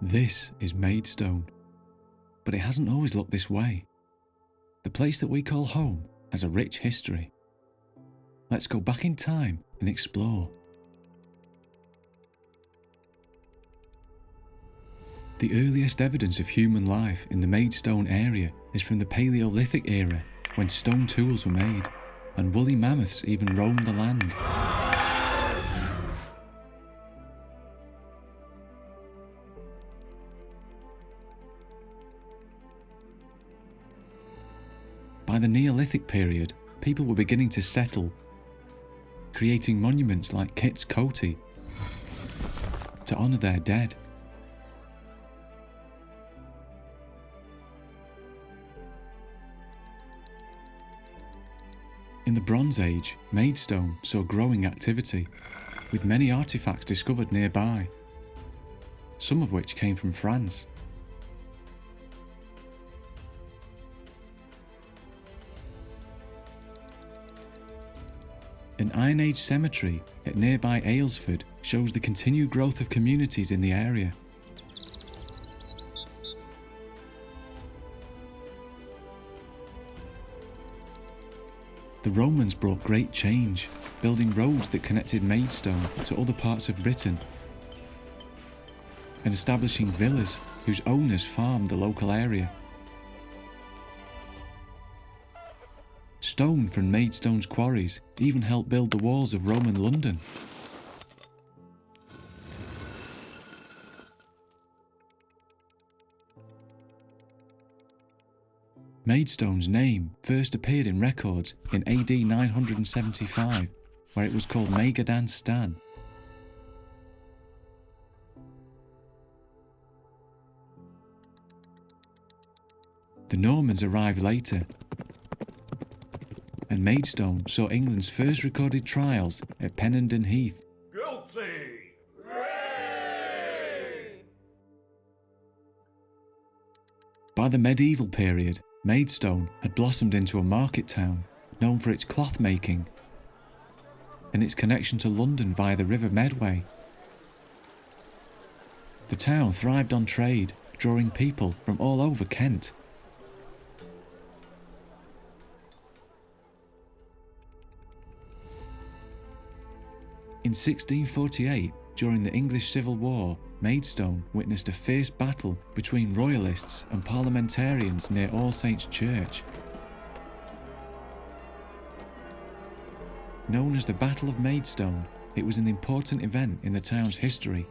This is Maidstone, but it hasn't always looked this way. The place that we call home has a rich history. Let's go back in time and explore. The earliest evidence of human life in the Maidstone area is from the Paleolithic era, when stone tools were made, and woolly mammoths even roamed the land. By the Neolithic period, people were beginning to settle, creating monuments like Kit's Coty to honour their dead. In the Bronze Age, Maidstone saw growing activity, with many artefacts discovered nearby, some of which came from France. An Iron Age cemetery at nearby Aylesford shows the continued growth of communities in the area. The Romans brought great change, building roads that connected Maidstone to other parts of Britain, and establishing villas whose owners farmed the local area. Stone from Maidstone's quarries even helped build the walls of Roman London. Maidstone's name first appeared in records in AD 975, where it was called Magadan Stan. The Normans arrived later, and Maidstone saw England's first recorded trials at Pennenden Heath. Guilty! Hooray! By the medieval period, Maidstone had blossomed into a market town known for its cloth making and its connection to London via the River Medway. The town thrived on trade, drawing people from all over Kent. In 1648, during the English Civil War, Maidstone witnessed a fierce battle between royalists and parliamentarians near All Saints Church. Known as the Battle of Maidstone, it was an important event in the town's history.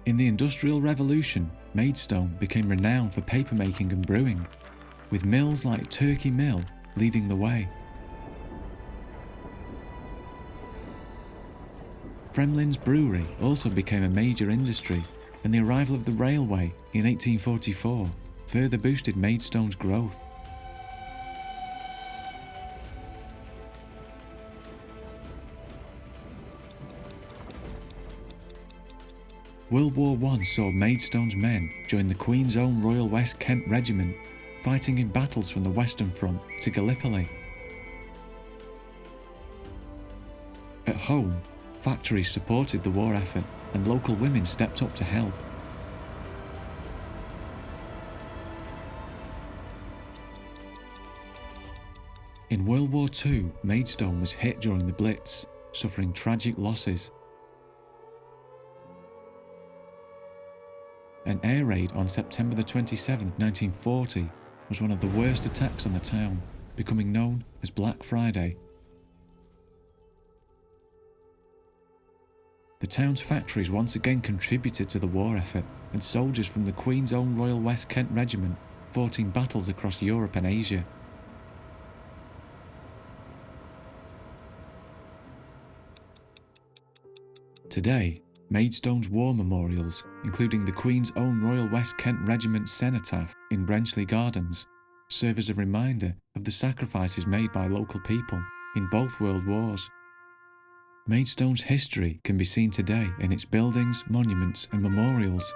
In the Industrial Revolution, Maidstone became renowned for papermaking and brewing, with mills like Turkey Mill leading the way. Fremlin's Brewery also became a major industry, and the arrival of the railway in 1844 further boosted Maidstone's growth. World War I saw Maidstone's men join the Queen's Own Royal West Kent Regiment, fighting in battles from the Western Front to Gallipoli. At home, factories supported the war effort and local women stepped up to help. In World War II, Maidstone was hit during the Blitz, suffering tragic losses. An air raid on September the 27th, 1940 was one of the worst attacks on the town, becoming known as Black Friday. The town's factories once again contributed to the war effort, and soldiers from the Queen's Own Royal West Kent Regiment fought in battles across Europe and Asia. Today, Maidstone's war memorials, including the Queen's Own Royal West Kent Regiment cenotaph in Brenchley Gardens, serve as a reminder of the sacrifices made by local people in both world wars. Maidstone's history can be seen today in its buildings, monuments and memorials.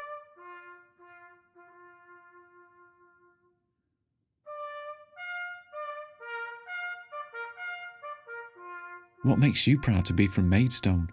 What makes you proud to be from Maidstone?